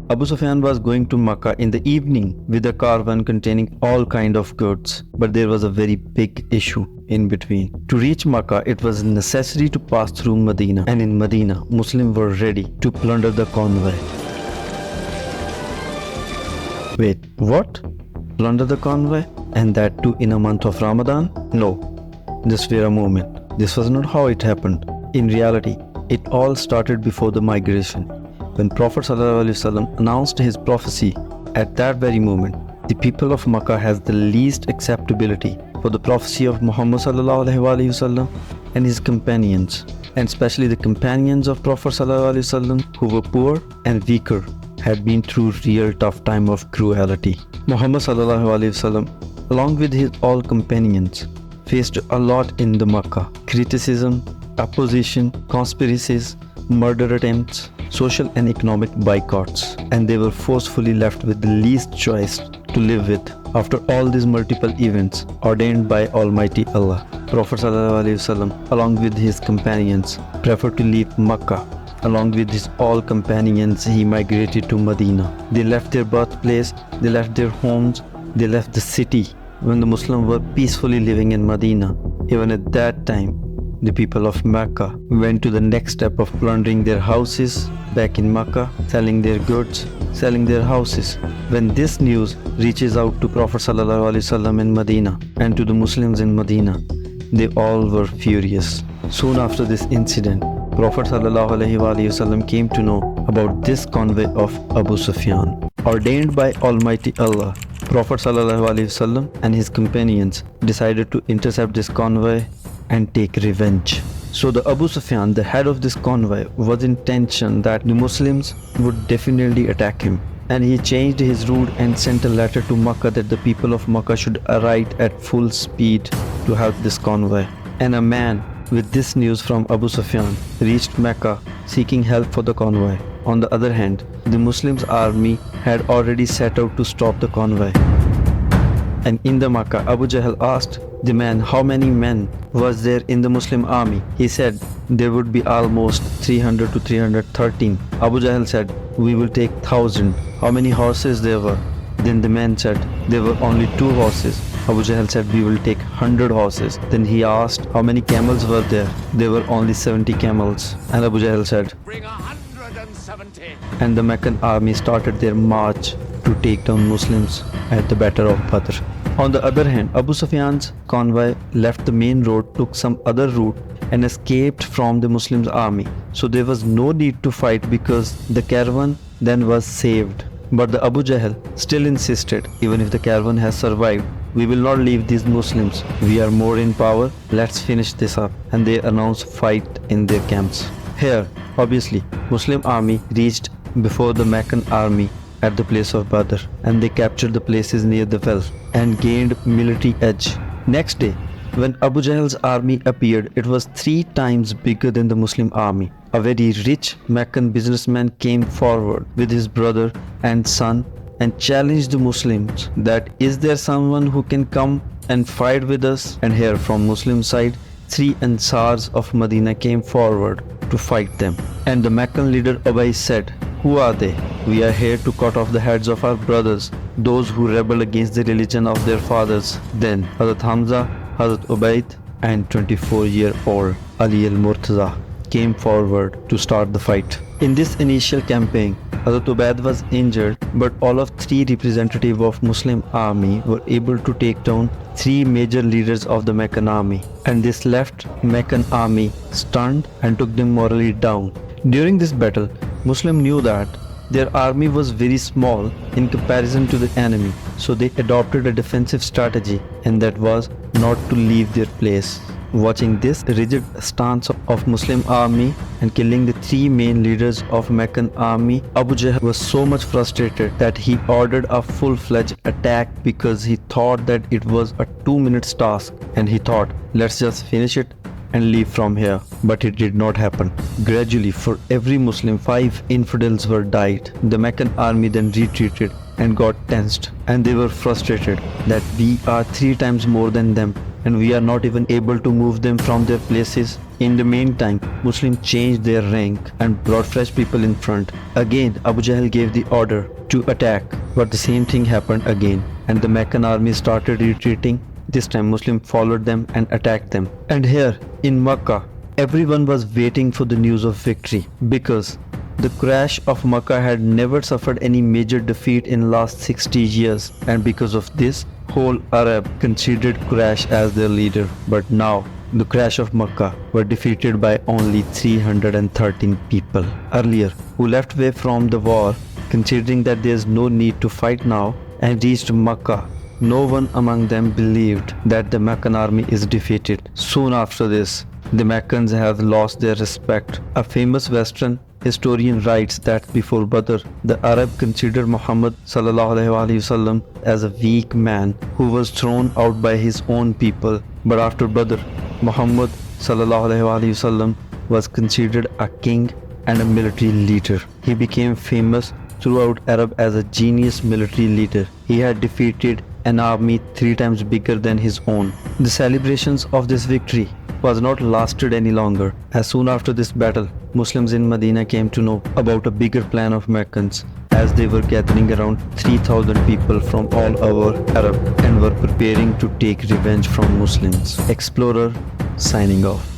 Abu Sufyan was going to Mecca in the evening with a caravan containing all kind of goods, but there was a very big issue in between. To reach Mecca, it was necessary to pass through Medina, and in Medina, Muslims were ready to plunder the convoy. Wait, what? Plunder the convoy? And that too in a month of Ramadan? No, just wait a moment. This was not how it happened. In reality, it all started before the migration. When Prophet ﷺ announced his prophecy, at that very moment, the people of Mecca has the least acceptability for the prophecy of Muhammad ﷺ and his companions, and especially the companions of Prophet ﷺ who were poor and weaker, had been through real tough time of cruelty. Muhammad ﷺ, along with his all companions, faced a lot in the Mecca: criticism, opposition, conspiracies, murder attempts, social and economic boycotts, and they were forcefully left with the least choice to live with. After all these multiple events ordained by Almighty Allah, Prophet ﷺ, along with his companions, preferred to leave Mecca. Along with his all companions, he migrated to Medina. They left their birthplace, they left their homes, they left the city. When the Muslims were peacefully living in Medina, even at that time, the people of Mecca went to the next step of plundering their houses back in Mecca, selling their goods, selling their houses. When this news reaches out to Prophet ﷺ in Medina and to the Muslims in Medina, they all were furious. Soon after this incident, Prophet ﷺ came to know about this convoy of Abu Sufyan. Ordained by Almighty Allah, Prophet ﷺ and his companions decided to intercept this convoy and take revenge. So the Abu Sufyan, the head of this convoy, was in tension that the Muslims would definitely attack him. And he changed his route and sent a letter to Mecca that the people of Mecca should arrive at full speed to help this convoy. And a man with this news from Abu Sufyan reached Mecca seeking help for the convoy. On the other hand, the Muslims' army had already set out to stop the convoy. And in the Mecca, Abu Jahl asked the man how many men was there in the Muslim army. He said there would be almost 300 to 313. Abu Jahl said, we will take 1,000. How many horses there were? Then the man said there were only 2 horses. Abu Jahl said we will take 100 horses. Then he asked how many camels were there? There were only 70 camels. And Abu Jahl said, bring 170. And the Meccan army started their march to take down Muslims at the Battle of Badr. On the other hand, Abu Sufyan's convoy left the main road, took some other route and escaped from the Muslims' army. So there was no need to fight because the caravan then was saved. But the Abu Jahl still insisted, even if the caravan has survived, we will not leave these Muslims. We are more in power, let's finish this up. And they announced fight in their camps. Here, obviously, Muslim army reached before the Meccan army at the place of Badr, and they captured the places near the well and gained military edge. Next day, when Abu Jahl's army appeared, it was 3 times bigger than the Muslim army. A very rich Meccan businessman came forward with his brother and son and challenged the Muslims that is there someone who can come and fight with us? And here from Muslim side, 3 Ansars of Medina came forward to fight them. And the Meccan leader Ubay said, who are they? We are here to cut off the heads of our brothers, those who rebel against the religion of their fathers. Then Hazrat Hamza, Hazrat Ubayd and 24-year-old Ali al-Murtaza came forward to start the fight. In this initial campaign, Hazrat Ubayd was injured, but all of 3 representatives of Muslim army were able to take down 3 major leaders of the Meccan army. And this left Meccan army stunned and took them morally down. During this battle, Muslims knew that their army was very small in comparison to the enemy, so they adopted a defensive strategy, and that was not to leave their place. Watching this rigid stance of Muslim army and killing the 3 main leaders of Meccan army, Abu Jahl was so much frustrated that he ordered a full-fledged attack because he thought that it was a 2-minute task, and he thought, let's just finish it and leave from here. But it did not happen. Gradually, for every Muslim, 5 infidels were died. The Meccan army then retreated and got tensed, and they were frustrated that we are 3 times more than them and we are not even able to move them from their places. In the meantime, Muslims changed their rank and brought fresh people in front. Again, Abu Jahl gave the order to attack, but the same thing happened again, and the Meccan army started retreating. This time Muslims followed them and attacked them. And here in Mecca, everyone was waiting for the news of victory, because the crash of Mecca had never suffered any major defeat in last 60 years, and because of this, whole Arab considered Quraysh as their leader. But now, the crash of Mecca were defeated by only 313 people earlier, who left away from the war, considering that there is no need to fight now, and reached Mecca. No one among them believed that the Meccan army is defeated. Soon after this, the Meccans have lost their respect. A famous Western historian writes that before Badr, the Arab considered Muhammad ﷺ as a weak man who was thrown out by his own people. But after Badr, Muhammad ﷺ was considered a king and a military leader. He became famous throughout Arab as a genius military leader. He had defeated an army 3 times bigger than his own. The celebrations of this victory was not lasted any longer, as soon after this battle, Muslims in Medina came to know about a bigger plan of Meccans, as they were gathering around 3,000 people from all over Arab and were preparing to take revenge from Muslims. Explorer signing off.